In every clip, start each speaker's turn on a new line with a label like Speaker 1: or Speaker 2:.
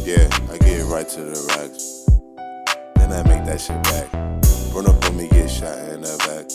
Speaker 1: Yeah, I get right to the racks. Then I make that shit back. Run up on me, get shot in the back.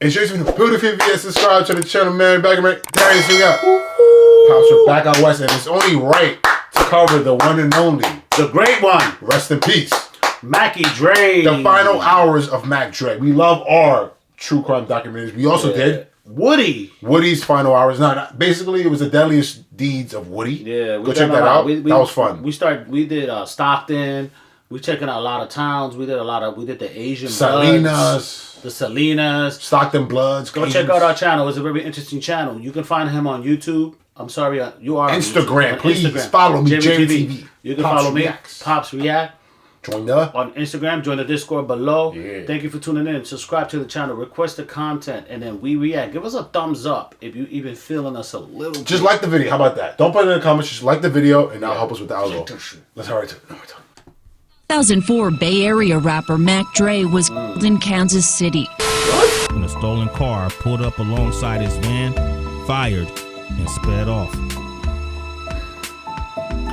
Speaker 2: And sure to put if you subscribe to the channel, man. Back in Darius, we got Pops are back out west, and it's only right to cover the one and only,
Speaker 3: the great one.
Speaker 2: Rest in peace,
Speaker 3: Mackie Dre.
Speaker 2: The final hours of Mac Dre. We love our true crime documentaries. We also did Woody's final hours. Basically, it was the deadliest deeds of Woody.
Speaker 3: Yeah,
Speaker 2: go check that out. That was fun.
Speaker 3: We did Stockton. We checking out a lot of towns. We did the Asian
Speaker 2: Salinas.
Speaker 3: Bloods, the Salinas,
Speaker 2: Stockton Bloods.
Speaker 3: Go check out our channel. It's a very interesting channel. You can find him on YouTube. I'm sorry, you are
Speaker 2: Instagram.
Speaker 3: On
Speaker 2: please
Speaker 3: Instagram.
Speaker 2: follow me, JMTV.
Speaker 3: You can follow me, Pops React.
Speaker 2: Join on
Speaker 3: Instagram. Join the Discord below.
Speaker 2: Yeah.
Speaker 3: Thank you for tuning in. Subscribe to the channel. Request the content, and then we react. Give us a thumbs up if you even feeling us a little.
Speaker 2: Just like the video. How about that? Don't put it in the comments. Just like the video, and that'll help us with the algo. Let's hurry to it.
Speaker 4: 2004 Bay Area rapper Mac Dre was in Kansas City.
Speaker 5: When a stolen car pulled up alongside his van, fired, and sped off.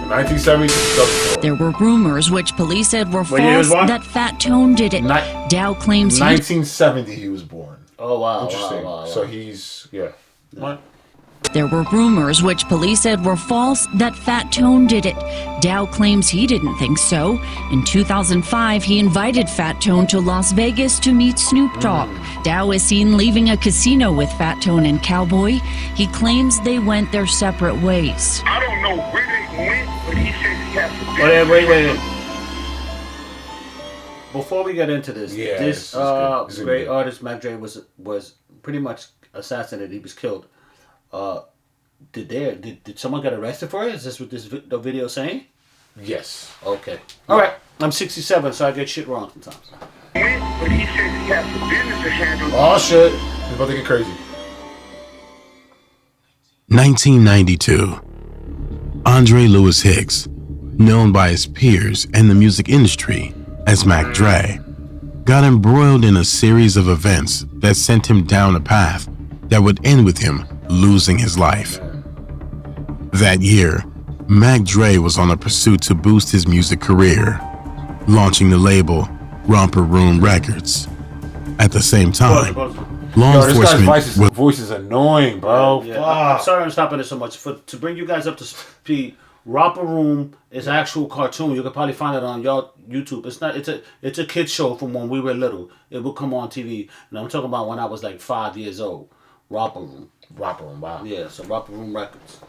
Speaker 2: 1970.
Speaker 4: There were rumors which police said were false that Fat Tone did it. Dow claims
Speaker 2: 1970 he was born.
Speaker 3: Oh wow!
Speaker 2: Interesting.
Speaker 3: Wow.
Speaker 2: So he's What?
Speaker 4: There were rumors which police said were false that Fat Tone did it. Dow claims he didn't think so. In 2005, he invited Fat Tone to Las Vegas to meet Snoop Dogg. Dow is seen leaving a casino with Fat Tone and Cowboy. He claims they went their separate ways.
Speaker 6: I don't know where they went, but he said he has to.
Speaker 3: Wait. Before we get into this, this great artist Mac Dre was pretty much assassinated. He was killed. Did someone get arrested for it? Is this what the video saying?
Speaker 2: Yes.
Speaker 3: Okay. All right. I'm 67, so I get shit wrong sometimes.
Speaker 6: But he said he has some business to handle.
Speaker 2: Oh shit! He's about to get crazy.
Speaker 7: 1992. Andre Lewis Hicks, known by his peers and the music industry as Mac Dre, got embroiled in a series of events that sent him down a path that would end with him losing his life. That year, Mac Dre was on a pursuit to boost his music career, launching the label Romper Room Records. At the same time, law enforcement...
Speaker 2: This voice is annoying, bro.
Speaker 3: Yeah. I'm sorry I'm stopping it so much. To bring you guys up to speed, Romper Room is an actual cartoon. You can probably find it on your YouTube. It's a kid's show from when we were little. It would come on TV. And I'm talking about when I was like 5 years old. Romper Room.
Speaker 2: Wow.
Speaker 3: Yeah, so Romper Room Records.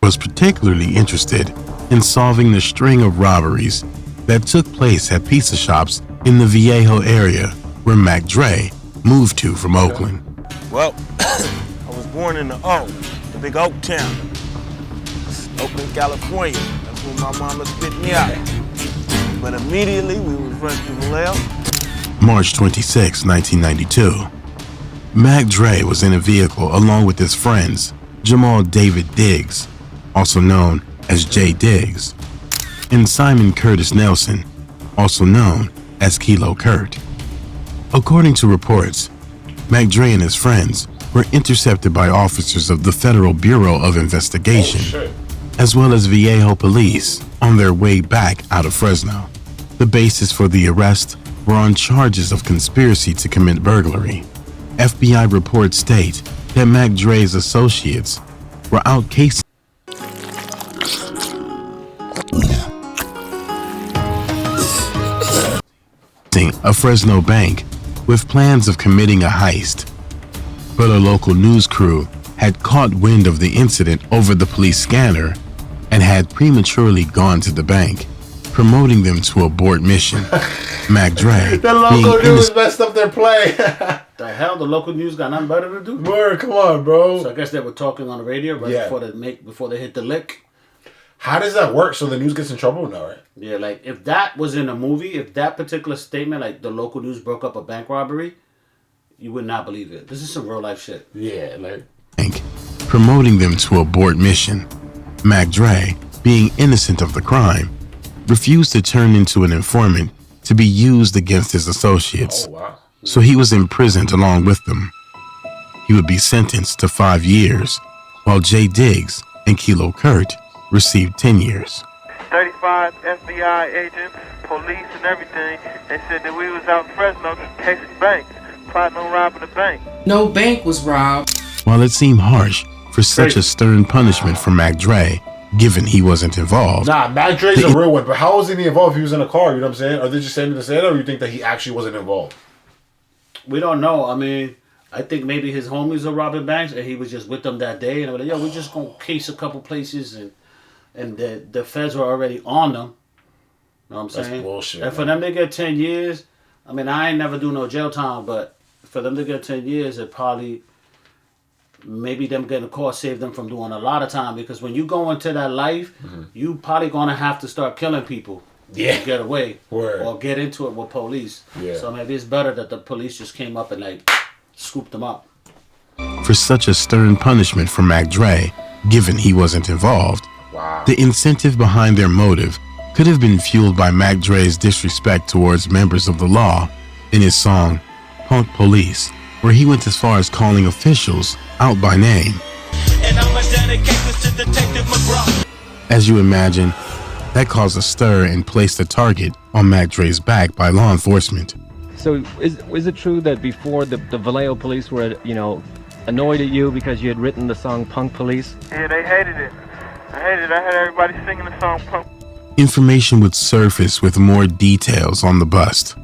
Speaker 7: Was particularly interested in solving the string of robberies that took place at pizza shops in the Viejo area where Mac Dre moved to from Oakland.
Speaker 8: Well, I was born in the big Oak town. Oakland, California. That's where my mama spit me out. But immediately we was rushed to Vallejo.
Speaker 7: March 26, 1992. Mac Dre was in a vehicle along with his friends, Jamal David Diggs, also known as Jay Diggs, and Simon Curtis Nelson, also known as Kilo Kurt. According to reports, Mac Dre and his friends were intercepted by officers of the Federal Bureau of Investigation, as well as Viejo police on their way back out of Fresno. The basis for the arrest were on charges of conspiracy to commit burglary. FBI reports state that Mac Dre's associates were out casing a Fresno bank with plans of committing a heist. But a local news crew had caught wind of the incident over the police scanner and had prematurely gone to the bank, promoting them to abort mission. Mac Dre,
Speaker 2: the local news messed up their play.
Speaker 3: The hell, the local news got nothing better to do?
Speaker 2: Word, come on, bro.
Speaker 3: So I guess they were talking on the radio before they hit the lick.
Speaker 2: How does that work? So the news gets in trouble now, right?
Speaker 3: Yeah, like if that was in a movie, if that particular statement, like the local news broke up a bank robbery, you would not believe it. This is some real life shit.
Speaker 2: Yeah, like
Speaker 7: promoting them to abort mission. Mac Dre, being innocent of the crime, refused to turn into an informant to be used against his associates.
Speaker 2: Oh, wow.
Speaker 7: So he was imprisoned along with them. He would be sentenced to 5 years, while Jay Diggs and Kilo Kurt received 10 years.
Speaker 6: 35 FBI agents, police, and everything. They said that we was out in Fresno, Texas banks, plotting on robbing the bank.
Speaker 9: No bank was robbed.
Speaker 7: While it seemed harsh for such a stern punishment for Mac Dre, given he wasn't involved.
Speaker 2: Nah, Mac Dre's a real one, but how wasn't he involved if he was in a car? You know what I'm saying? Are they just saying it to say that, or you think that he actually wasn't involved?
Speaker 3: We don't know. I mean, I think maybe his homies are robbing banks, and he was just with them that day, and they were like, "Yo, we're just gonna case a couple places," and the feds were already on them. You know what I'm saying?
Speaker 2: That's bullshit.
Speaker 3: And for them to get 10 years, I mean, I ain't never do no jail time, but for them to get 10 years, it probably, maybe them getting caught saved them from doing a lot of time, because when you go into that life, you probably gonna have to start killing people.
Speaker 2: Yeah.
Speaker 3: To get away.
Speaker 2: Word.
Speaker 3: Or get into it with police.
Speaker 2: Yeah.
Speaker 3: So maybe it's better that the police just came up and like scooped them up.
Speaker 7: For such a stern punishment for Mac Dre, given he wasn't involved, the incentive behind their motive could have been fueled by Mac Dre's disrespect towards members of the law in his song Punk Police, where he went as far as calling officials out by name.
Speaker 10: And I'ma dedicate this to Detective McGraw.
Speaker 7: As you imagine, that caused a stir and placed a target on Mac Dre's back by law enforcement.
Speaker 11: So is it true that before the Vallejo police were, annoyed at you because you had written the song Punk Police?
Speaker 6: Yeah, they hated it. I hated it. I had everybody singing the song Punk.
Speaker 7: Information would surface with more details on the bust,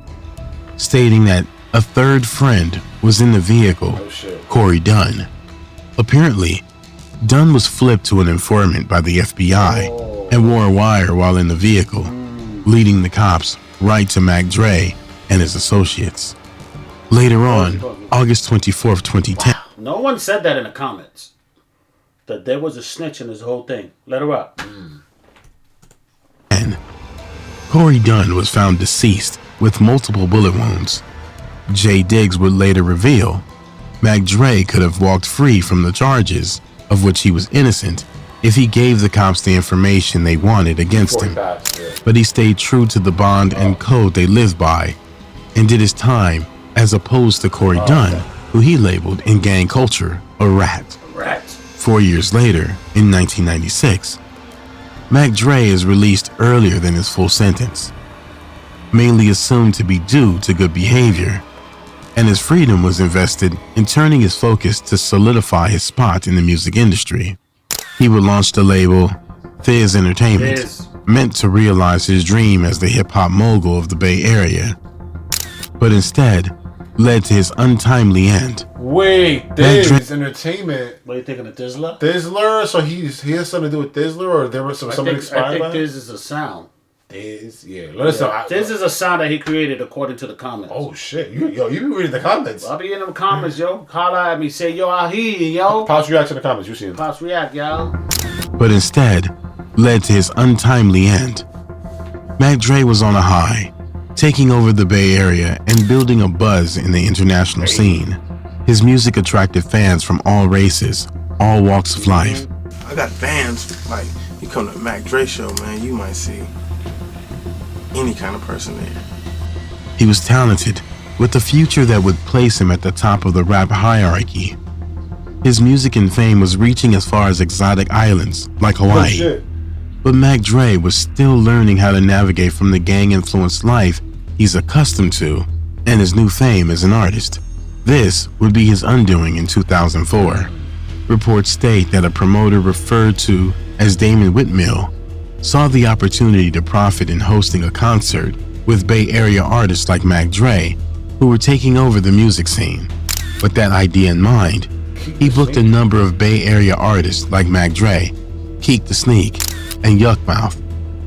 Speaker 7: stating that a third friend was in the vehicle, Corey Dunn. Apparently, Dunn was flipped to an informant by the FBI and wore a wire while in the vehicle, leading the cops right to Mac Dre and his associates. Later on, August 24th, 2010.
Speaker 3: Wow. No one said that in the comments. That there was a snitch in this whole thing. Let her up.
Speaker 7: And Corey Dunn was found deceased with multiple bullet wounds. Jay Diggs would later reveal Mac Dre could have walked free from the charges, of which he was innocent, if he gave the cops the information they wanted against him. But he stayed true to the bond and code they lived by, and did his time, as opposed to Corey Dunn, who he labeled in gang culture a rat. 4 years later, in 1996, Mac Dre is released earlier than his full sentence, mainly assumed to be due to good behavior, and his freedom was invested in turning his focus to solidify his spot in the music industry. He would launch the label Fizz Entertainment, meant to realize his dream as the hip-hop mogul of the Bay Area, but instead led to his untimely end.
Speaker 2: Wait, Fizz Entertainment.
Speaker 3: What are you thinking of Thizzler?
Speaker 2: Thizzler? So he has something to do with Thizzler, or there was somebody inspired by
Speaker 3: I think
Speaker 2: him?
Speaker 3: Thiz is a sound.
Speaker 2: Thiz, yeah. Let us know.
Speaker 3: Thiz is a sound that he created according to the comments.
Speaker 2: Oh shit, you be reading the comments.
Speaker 3: I'll be in them comments, yo. Holla at me, say yo, I hear you, yo.
Speaker 2: Pops reacts in the comments. You see him.
Speaker 3: Pops react, yo.
Speaker 7: But instead led to his untimely end. Mac Dre was on a high, taking over the Bay Area and building a buzz in the international scene. His music attracted fans from all races, all walks of life.
Speaker 8: I got fans, like, you come to the Mac Dre show, man, you might see any kind of person there.
Speaker 7: He was talented, with a future that would place him at the top of the rap hierarchy. His music and fame was reaching as far as exotic islands like Hawaii. But Mac Dre was still learning how to navigate from the gang-influenced life he's accustomed to and his new fame as an artist. This would be his undoing in 2004. Reports state that a promoter referred to as Damon Whitmill saw the opportunity to profit in hosting a concert with Bay Area artists like Mac Dre, who were taking over the music scene. With that idea in mind, he booked a number of Bay Area artists like Mac Dre, Keek the Sneak, and Yuckmouth,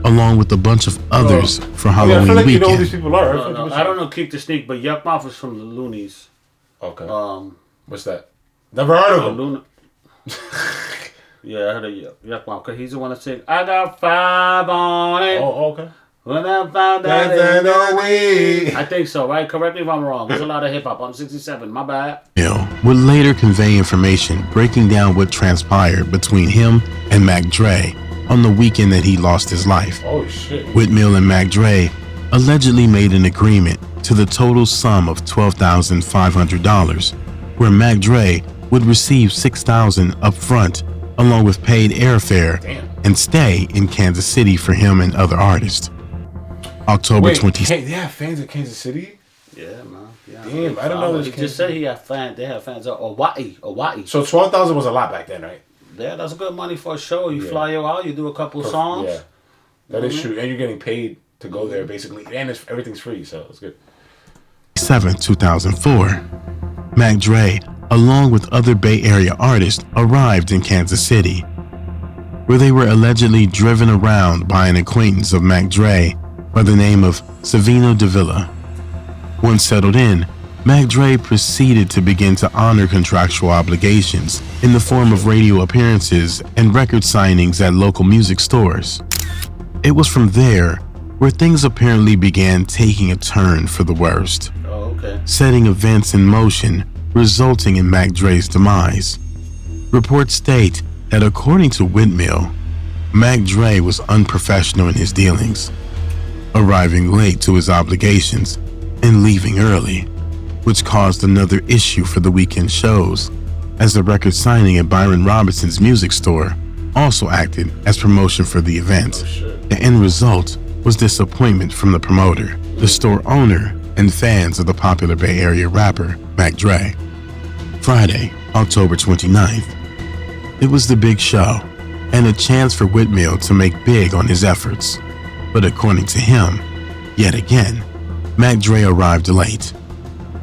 Speaker 7: along with a bunch of others for Halloween
Speaker 2: I feel like
Speaker 7: weekend.
Speaker 2: You know who these people are.
Speaker 3: No, I don't know Keek the Sneak, but Yuckmouth is from the Loonies.
Speaker 2: Okay. What's that? Never heard of him.
Speaker 3: Yeah, I heard of Yuckmouth, because he's the one that said, I got 5 on it.
Speaker 2: Oh, okay.
Speaker 3: When I found out it no way. I think so, right? Correct me if I'm wrong. There's a lot of hip hop. I'm 67. My bad.
Speaker 7: Hill would later convey information breaking down what transpired between him and Mac Dre on the weekend that he lost his life.
Speaker 2: Oh, shit.
Speaker 7: Whitmill and Mac Dre allegedly made an agreement to the total sum of $12,500, where Mac Dre would receive $6,000 up front, along with paid airfare and stay in Kansas City for him and other artists. October 26th.
Speaker 2: They have fans in Kansas City?
Speaker 3: Yeah, man. Yeah,
Speaker 2: damn, I don't know this.
Speaker 3: He just said he had fans. They have fans. Hawaii.
Speaker 2: So 12,000 was a lot back then, right?
Speaker 3: Yeah, that's good money for a show. You fly you out, you do a couple songs.
Speaker 2: Yeah, that is true, and you're getting paid to go there basically, and everything's free, so it's good.
Speaker 7: 7th, 2004, Mac Dre, along with other Bay Area artists, arrived in Kansas City, where they were allegedly driven around by an acquaintance of Mac Dre by the name of Savino Davila. Once settled in, Mac Dre proceeded to begin to honor contractual obligations in the form of radio appearances and record signings at local music stores. It was from there where things apparently began taking a turn for the worst, setting events in motion, resulting in Mac Dre's demise. Reports state that according to Whitmill, Mac Dre was unprofessional in his dealings, arriving late to his obligations and leaving early, which caused another issue for the weekend shows, as the record signing at Byron Robinson's music store also acted as promotion for the event. The end result was disappointment from the promoter, the store owner, and fans of the popular Bay Area rapper Mac Dre. Friday, October 29th. It was the big show and a chance for Whitmill to make big on his efforts. But according to him, yet again, Mac Dre arrived late,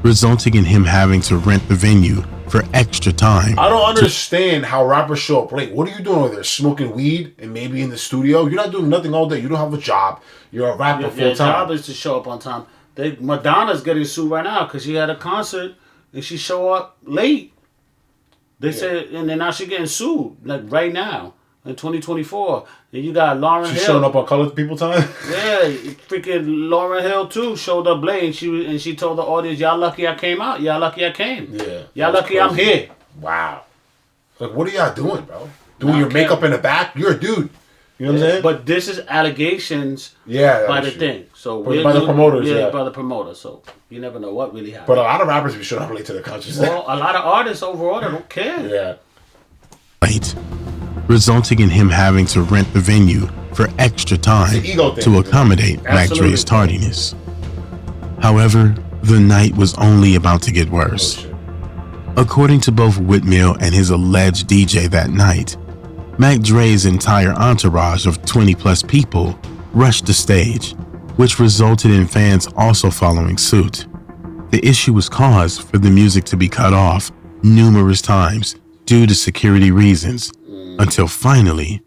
Speaker 7: resulting in him having to rent the venue for extra time.
Speaker 2: I don't understand how rappers show up late. What are you doing over there? Smoking weed and maybe in the studio? You're not doing nothing all day. You don't have a job. You're a rapper full time.
Speaker 3: Your job is to show up on time. Madonna's getting sued right now because she had a concert and she showed up late. They said, and then now she's getting sued like right now in 2024. And you got Lauryn Hill.
Speaker 2: She's showing up on colored people time.
Speaker 3: Yeah, freaking Lauryn Hill too showed up late, and she told the audience, "Y'all lucky I came out. Y'all lucky I came.
Speaker 2: Yeah,
Speaker 3: y'all lucky crazy. I'm here."
Speaker 2: Wow. Like, what are y'all doing, bro? Doing your makeup in the back? You're a dude. You know what I'm saying?
Speaker 3: But this is allegations. by the thing. So
Speaker 2: by the promoters.
Speaker 3: Yeah, by the promoter. So you never know what really happened.
Speaker 2: But a lot of rappers be showing up late to the concerts.
Speaker 3: Well, a lot of artists overall, they don't care.
Speaker 2: Yeah.
Speaker 7: Late, resulting in him having to rent the venue for extra time to accommodate Mac Dre's tardiness. However, the night was only about to get worse. According to both Whitmill and his alleged DJ that night, Mac Dre's entire entourage of 20 plus people rushed the stage, which resulted in fans also following suit. The issue was cause for the music to be cut off numerous times due to security reasons, until finally,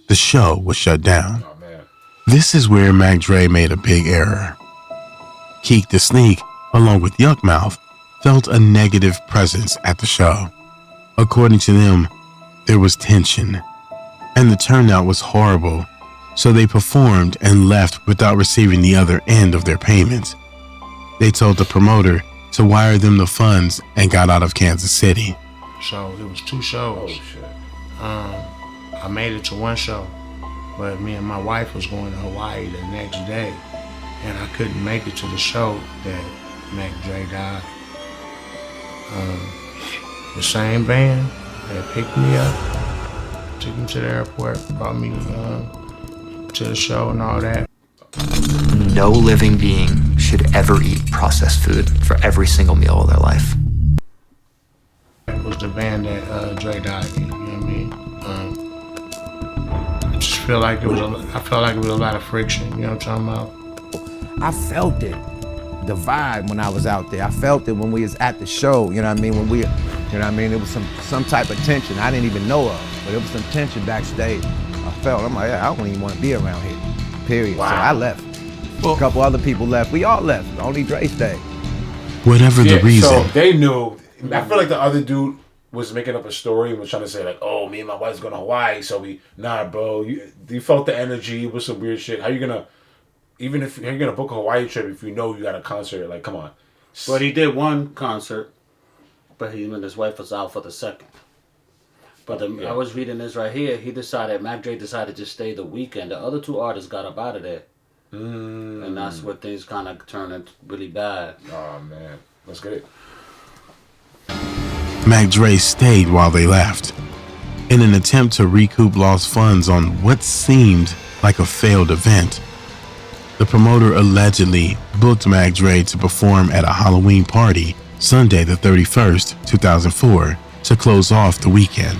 Speaker 7: the show was shut down. This is where Mac Dre made a big error. Keek the Sneak, along with Yuckmouth, felt a negative presence at the show. According to them, there was tension, and the turnout was horrible, so they performed and left without receiving the other end of their payment. They told the promoter to wire them the funds and got out of Kansas City.
Speaker 8: So it was 2 shows. I made it to 1 show, but me and my wife was going to Hawaii the next day, and I couldn't make it to the show that Mac Dre died. The same band that picked me up, took me to the airport, brought me to the show and all that.
Speaker 12: No living being should ever eat processed food for every single meal of their life.
Speaker 8: It was the band that Dre died in, you know what I mean? I just feel like it was a lot of friction, you know what I'm talking about?
Speaker 13: I felt it, the vibe when I was out there. I felt it when we was at the show, you know what I mean? It was some type of tension I didn't even know of, but it was some tension backstage. I'm like, yeah, I don't even want to be around here, period. Wow. So I left. A couple other people left. We all left. Only Dre stayed.
Speaker 7: Whatever the reason.
Speaker 2: So they knew. I feel like the other dude was making up a story and was trying to say like, oh, me and my wife's going to Hawaii, so bro. You felt the energy. It was some weird shit. How you gonna, even if you're gonna book a Hawaii trip if you know you got a concert? Like, come on.
Speaker 3: But he did 1 concert, but he and his wife was out for the second. But I was reading this right here. Mac Dre decided to stay the weekend. The other 2 artists got up out of there. And that's where things kind of turned really bad.
Speaker 2: Oh, man. That's good.
Speaker 7: Mac Dre stayed while they left. in an attempt to recoup lost funds on what seemed like a failed event. The promoter allegedly booked Mac Dre to perform at a Halloween party Sunday the 31st, 2004, to close off the weekend.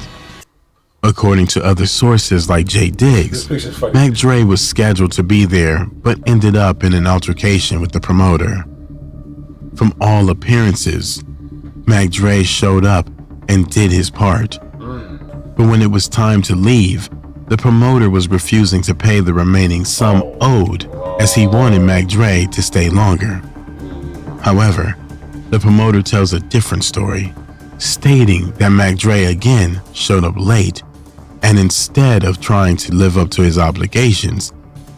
Speaker 7: According to other sources like Jay Diggs, Mac Dre was scheduled to be there but ended up in an altercation with the promoter. From all appearances, Mac Dre showed up and did his part. But when it was time to leave, the promoter was refusing to pay the remaining sum owed as he wanted Mac Dre to stay longer. However, the promoter tells a different story, stating that Mac Dre again showed up late, and instead of trying to live up to his obligations,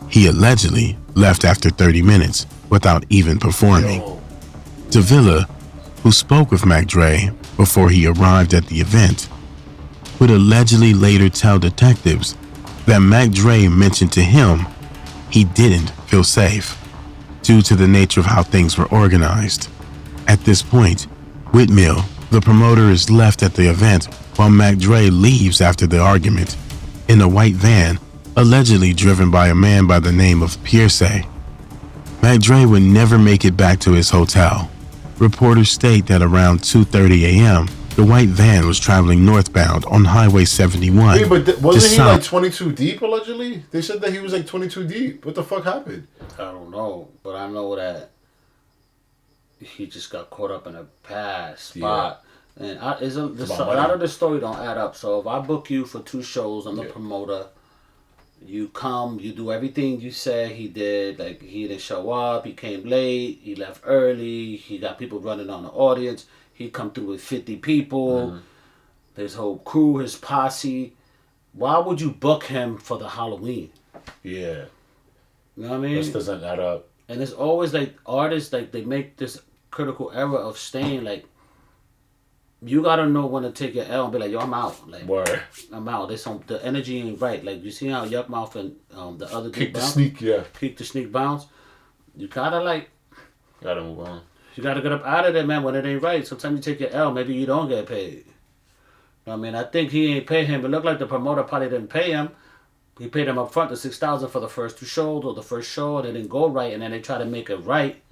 Speaker 7: he allegedly left after 30 minutes without even performing. Davila, who spoke with Mac Dre before he arrived at the event, would allegedly later tell detectives that Mac Dre mentioned to him he didn't feel safe due to the nature of how things were organized. At this point, Whitmill, the promoter, is left at the event while Mac Dre leaves after the argument in a white van, allegedly driven by a man by the name of Pierce. Mac Dre would never make it back to his hotel. Reporters state that around 2:30 a.m., the white van was traveling northbound on Highway 71.
Speaker 2: Wait, but wasn't he like 22 deep allegedly? They said that he was like 22 deep. What the fuck happened?
Speaker 3: I don't know, but I know that he just got caught up in a bad spot. Yeah. And a lot of the story don't add up. So if I book you for 2 shows, I'm the promoter. You come, you do everything you said he did. Like, he didn't show up, he came late, he left early, he got people running on the audience. He come through with 50 people, his whole crew, his posse. Why would you book him for the Halloween?
Speaker 2: Yeah.
Speaker 3: You know what I mean?
Speaker 2: This doesn't add up.
Speaker 3: And it's always like artists, like they make this critical error of staying like, you gotta know when to take your L and be like, yo, I'm out. Like,
Speaker 2: word.
Speaker 3: I'm out. The energy ain't right. Like, you see how Yuck Mouth and the other
Speaker 2: Kick the
Speaker 3: bounce?
Speaker 2: sneak, yeah.
Speaker 3: Kick the sneak bounce. You gotta like...
Speaker 2: Gotta move on.
Speaker 3: You gotta get up out of there, man, when it ain't right. Sometimes you take your L, maybe you don't get paid. You know what I mean? I think he ain't pay him. It looked like the promoter probably didn't pay him. He paid him up front the $6,000 for the first 2 shows or the first show, and it didn't go right, and then they try to make it right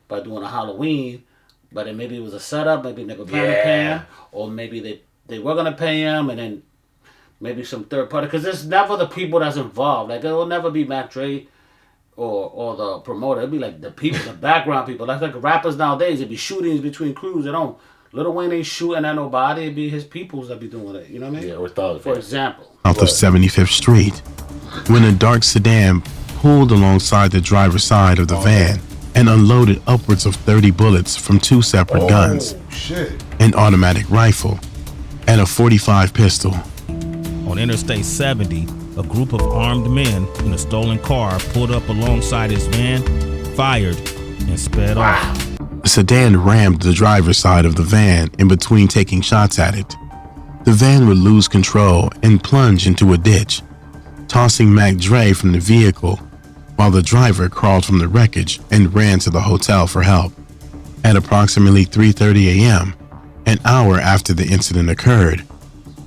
Speaker 3: by doing a Halloween. But then maybe it was a setup, maybe they never planned to pay him, or maybe they were gonna pay him, and then maybe some third party. Because there's never the people that's involved. Like, it will never be Mac Dre or the promoter. It'll be like the people, the background people. That's like rappers nowadays. It'd be shootings between crews. Lil Wayne ain't shooting at nobody. It'd be his peoples that be doing it. You know what I mean?
Speaker 2: Yeah, or thugs.
Speaker 3: For example.
Speaker 7: South of 75th Street, when a dark sedan pulled alongside the driver's side of the van and unloaded upwards of 30 bullets from 2 separate guns, an automatic rifle, and a .45 pistol.
Speaker 5: On Interstate 70, a group of armed men in a stolen car pulled up alongside his van, fired, and sped off.
Speaker 7: The sedan rammed the driver's side of the van in between taking shots at it. The van would lose control and plunge into a ditch, tossing Mac Dre from the vehicle, while the driver crawled from the wreckage and ran to the hotel for help. At approximately 3:30 a.m., an hour after the incident occurred,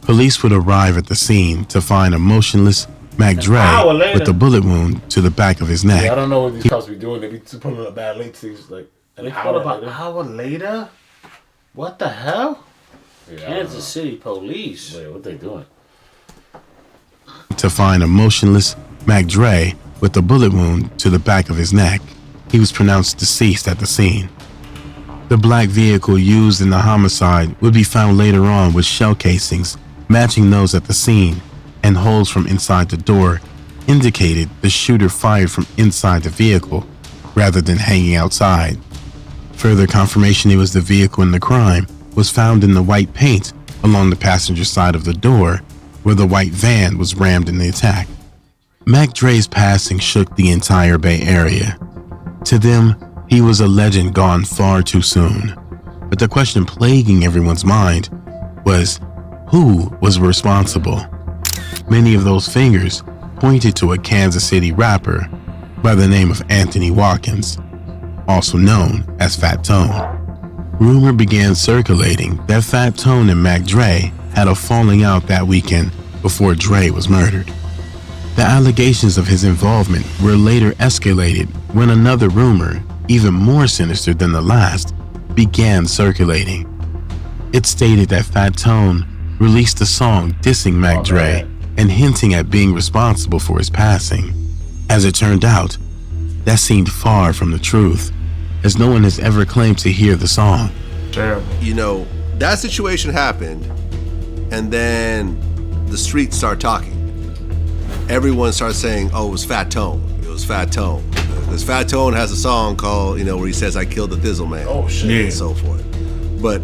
Speaker 7: police would arrive at the scene to find a motionless Mac Dre with a bullet wound to the back of his neck.
Speaker 2: Yeah, I don't know what these cops be doing. They be putting up bad late things like an
Speaker 3: hour later. What the hell?
Speaker 2: Yeah,
Speaker 3: Kansas City police.
Speaker 2: Wait, what they doing?
Speaker 7: To find a motionless Mac Dre with a bullet wound to the back of his neck. He was pronounced deceased at the scene. The black vehicle used in the homicide would be found later on with shell casings matching those at the scene, and holes from inside the door indicated the shooter fired from inside the vehicle rather than hanging outside. Further confirmation it was the vehicle in the crime was found in the white paint along the passenger side of the door where the white van was rammed in the attack. Mac Dre's passing shook the entire Bay Area. To them, he was a legend gone far too soon. But the question plaguing everyone's mind was, who was responsible? Many of those fingers pointed to a Kansas City rapper by the name of Anthony Watkins, also known as Fat Tone. Rumor began circulating that Fat Tone and Mac Dre had a falling out that weekend before Dre was murdered. The allegations of his involvement were later escalated when another rumor, even more sinister than the last, began circulating. It stated that Fat Tone released a song dissing Mac Dre and hinting at being responsible for his passing. As it turned out, that seemed far from the truth, as no one has ever claimed to hear the song.
Speaker 2: Terrible.
Speaker 14: You know, that situation happened, and then the streets start talking. Everyone starts saying, oh, it was Fat Tone. It was Fat Tone. Because Fat Tone has a song called, where he says, I killed the Thizzle Man.
Speaker 2: Oh, shit.
Speaker 14: And so forth. But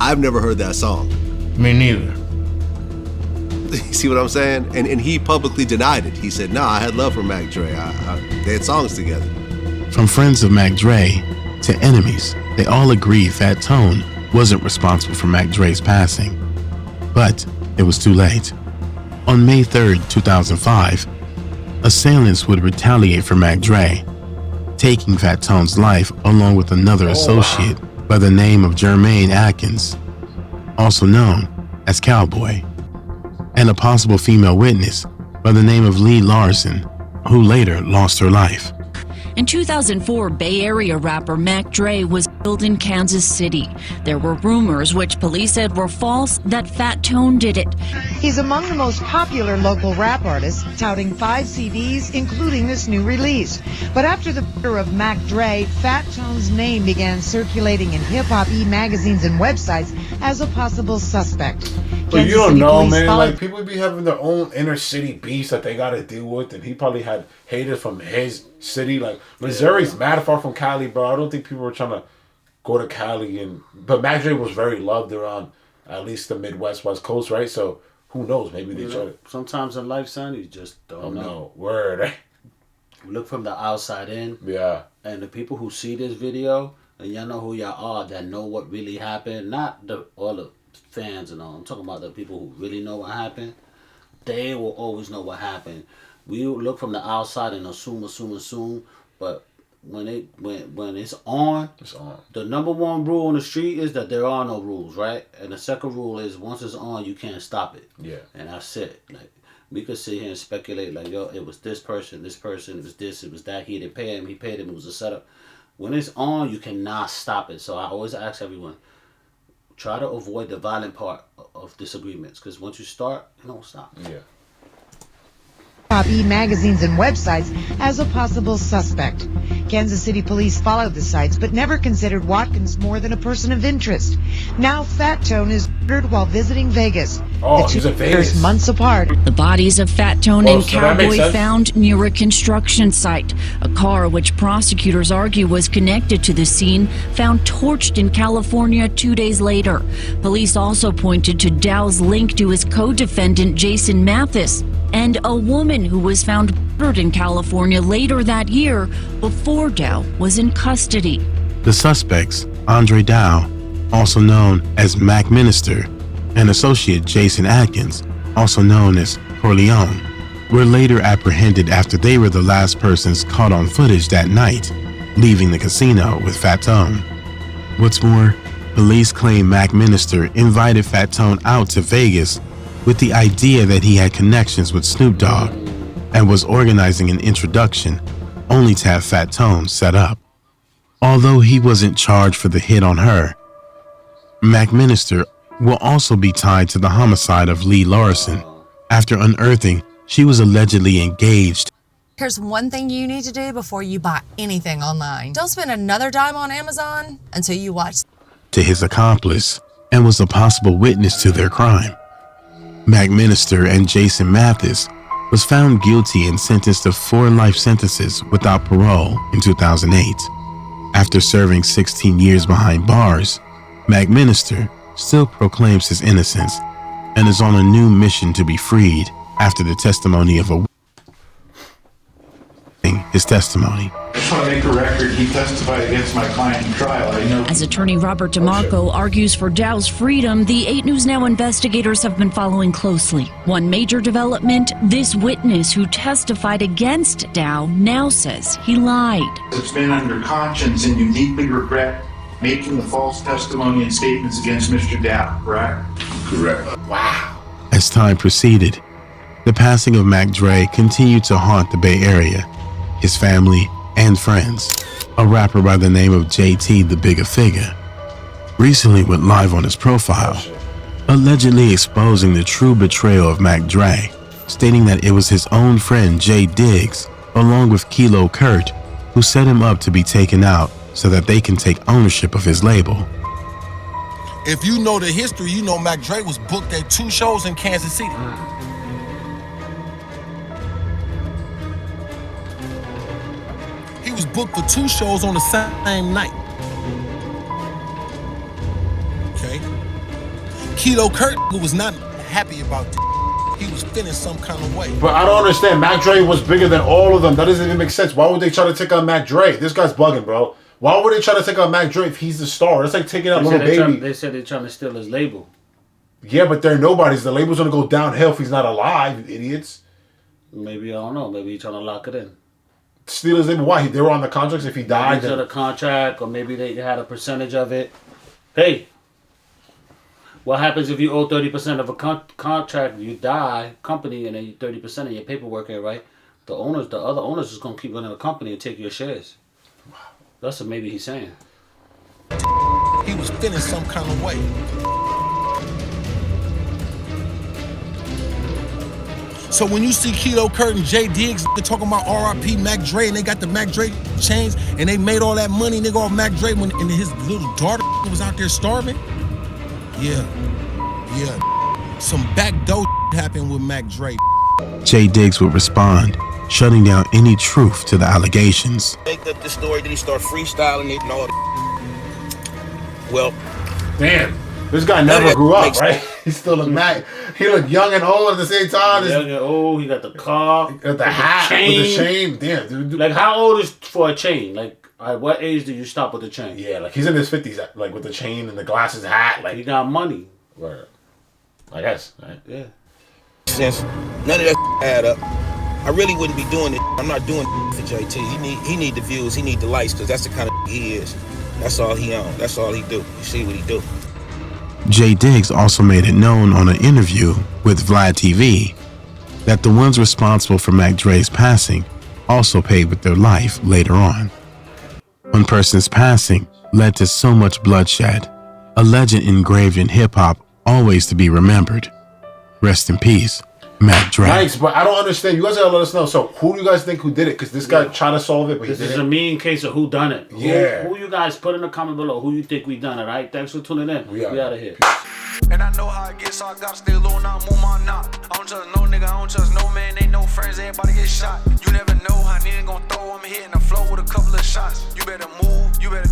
Speaker 14: I've never heard that song.
Speaker 2: Me neither.
Speaker 14: You see what I'm saying? And he publicly denied it. He said, nah, I had love for Mac Dre. They had songs together.
Speaker 7: From friends of Mac Dre to enemies, they all agree Fat Tone wasn't responsible for Mac Dre's passing. But it was too late. On May 3rd, 2005, assailants would retaliate for Mac Dre, taking Fat Tone's life along with another associate by the name of Jermaine Atkins, also known as Cowboy, and a possible female witness by the name of Lee Larson, who later lost her life.
Speaker 4: In 2004, Bay Area rapper Mac Dre was killed in Kansas City. There were rumors, which police said were false, that Fat Tone did it.
Speaker 15: He's among the most popular local rap artists, touting 5 CDs, including this new release. But after the murder of Mac Dre, Fat Tone's name began circulating in hip-hop magazines and websites as a possible suspect.
Speaker 2: But you don't know, man. Like, people be having their own inner city beefs that they got to deal with, and he probably had haters from his city. Like, Missouri's mad far from Cali, bro. I don't think people were trying to go to Cali. But Mac Dre was very loved around at least the Midwest, West Coast, right? So, who knows? Maybe they tried to...
Speaker 3: Sometimes in life, son, you just don't know.
Speaker 2: Word.
Speaker 3: Look from the outside in.
Speaker 2: Yeah.
Speaker 3: And the people who see this video, and y'all know who y'all are, that know what really happened, not all the fans and all. I'm talking about the people who really know what happened. They will always know what happened. We look from the outside and assume, but when it's on, the number one rule on the street is that there are no rules, right? And the second rule is once it's on, you can't stop it.
Speaker 2: Yeah.
Speaker 3: And that's it. Like, we could sit here and speculate, like, yo, it was this person, it was this, it was that, he didn't pay him, he paid him, it was a setup. When it's on, you cannot stop it. So I always ask everyone, try to avoid the violent part of disagreements, because once you start, you don't stop.
Speaker 2: Yeah.
Speaker 15: Magazines and websites as a possible suspect. Kansas City police followed the sites but never considered Watkins more than a person of interest. Now Fat Tone is murdered while visiting Vegas.
Speaker 2: Oh,
Speaker 15: the
Speaker 2: he's in
Speaker 15: two
Speaker 2: Vegas.
Speaker 15: months apart.
Speaker 4: The bodies of Fat Tone and
Speaker 2: so that makes
Speaker 4: Cowboy
Speaker 2: sense.
Speaker 4: found near a construction site. A car, which prosecutors argue was connected to the scene, found torched in California 2 days later. Police also pointed to Dow's link to his co-defendant Jason Mathis and a woman who was found murdered in California later that year before Dow was in custody.
Speaker 7: The suspects, Andre Dow, also known as Mac Minister, and associate Jason Atkins, also known as Corleone, were later apprehended after they were the last persons caught on footage that night, leaving the casino with Fat Tone. What's more, police claim Mac Minister invited Fat Tone out to Vegas with the idea that he had connections with Snoop Dogg and was organizing an introduction, only to have Fat Tone set up. Although he wasn't charged for the hit on her, Mac Minister will also be tied to the homicide of Lee Larson. After unearthing, she was allegedly engaged.
Speaker 16: Here's one thing you need to do before you buy anything online. Don't spend another dime on Amazon until you watch
Speaker 7: To his accomplice and was a possible witness to their crime. Mac Minister and Jason Mathis was found guilty and sentenced to 4 life sentences without parole in 2008. After serving 16 years behind bars, Mac Minister still proclaims his innocence and is on a new mission to be freed after the testimony of a his testimony.
Speaker 17: I just want to make a record. He testified against my client in trial. I know.
Speaker 4: As attorney Robert DeMarco argues for Dow's freedom, the 8 News Now investigators have been following closely. One major development, this witness who testified against Dow now says he lied.
Speaker 17: It's been under conscience and you deeply regret making the false testimony and statements against Mr. Dow, correct? Correct.
Speaker 2: Wow.
Speaker 7: As time proceeded, The passing of Mac Dre continued to haunt the Bay Area, his family, and friends. A rapper by the name of JT the Bigger Figure recently went live on his profile, allegedly exposing the true betrayal of Mac Dre, stating that it was his own friend Jay Diggs, along with Kilo Kurt, who set him up to be taken out so that they can take ownership of his label.
Speaker 18: If you know the history, you know Mac Dre was booked at 2 shows in Kansas City. He was booked for 2 shows on the same night. Okay? Kilo Kurt was not happy about this. He was feeling some kind of way.
Speaker 2: But I don't understand. Mac Dre was bigger than all of them. That doesn't even make sense. Why would they try to take out Mac Dre? This guy's bugging, bro. Why would they try to take out Mac Dre if he's the star? That's like taking out Lil Baby.
Speaker 3: They said they're trying to steal his label.
Speaker 2: Yeah, but they're nobodies. The label's gonna go downhill if he's not alive, you idiots.
Speaker 3: Maybe, I don't know. Maybe he's trying to lock it in.
Speaker 2: Steal his label? Why? They were on the contracts. If he died,
Speaker 3: Maybe the contract, or maybe they had a percentage of it. Hey, what happens if you owe 30% of a contract? You die, company, and then 30% of your paperwork ain't right. The other owners is gonna keep running the company and take your shares. Wow, that's what maybe he's saying.
Speaker 18: He was feeling some kind of way. So when you see Kilo Kurt and Jay Diggs, they're talking about R.I.P. Mac Dre, and they got the Mac Dre chains, and they made all that money, nigga, off Mac Dre when and his little daughter was out there starving. Yeah. Some backdoor happened with Mac Dre.
Speaker 7: Jay Diggs would respond, shutting down any truth to the allegations.
Speaker 8: Make up the story, then he start freestyling it and all that. Well,
Speaker 2: damn. This guy never grew up, right? He's still a Mac. He looked young and old at the same time.
Speaker 3: Young and old. He got the car,
Speaker 2: got the hat, with the chain. Damn, dude.
Speaker 3: Like, how old is for a chain? Like, at what age do you stop with the chain?
Speaker 2: Yeah, like he's in his 50s, like with the chain and the glasses, hat. Like
Speaker 3: he got money.
Speaker 2: Right. I guess. Right?
Speaker 3: Yeah.
Speaker 8: Since none of that add up, I really wouldn't be doing it. I'm not doing it for JT. He need the views. He need the likes, because that's the kind of he is. That's all he on. That's all he do. You see what he do.
Speaker 7: Jay Diggs also made it known on an interview with Vlad TV that the ones responsible for Mac Dre's passing also paid with their life later on. One person's passing led to so much bloodshed, a legend engraved in hip-hop always to be remembered. Rest in peace, Mac Dre.
Speaker 2: Nice, but I don't understand. You guys gotta let us know. So who do you guys think who did it? Because this guy tried to solve it, but
Speaker 3: this is a mean case of who done it.
Speaker 2: Yeah.
Speaker 3: Who you guys put in the comment below? Who you think we done it? Right? Thanks for tuning in. We out of here.
Speaker 10: And I know how it gets, so I gotta stay low and I move my knot. I don't trust no nigga, I don't trust no man, ain't no friends, everybody get shot. You never know how nigga gon' throw him, hitting the floor with a couple of shots. You better move, you better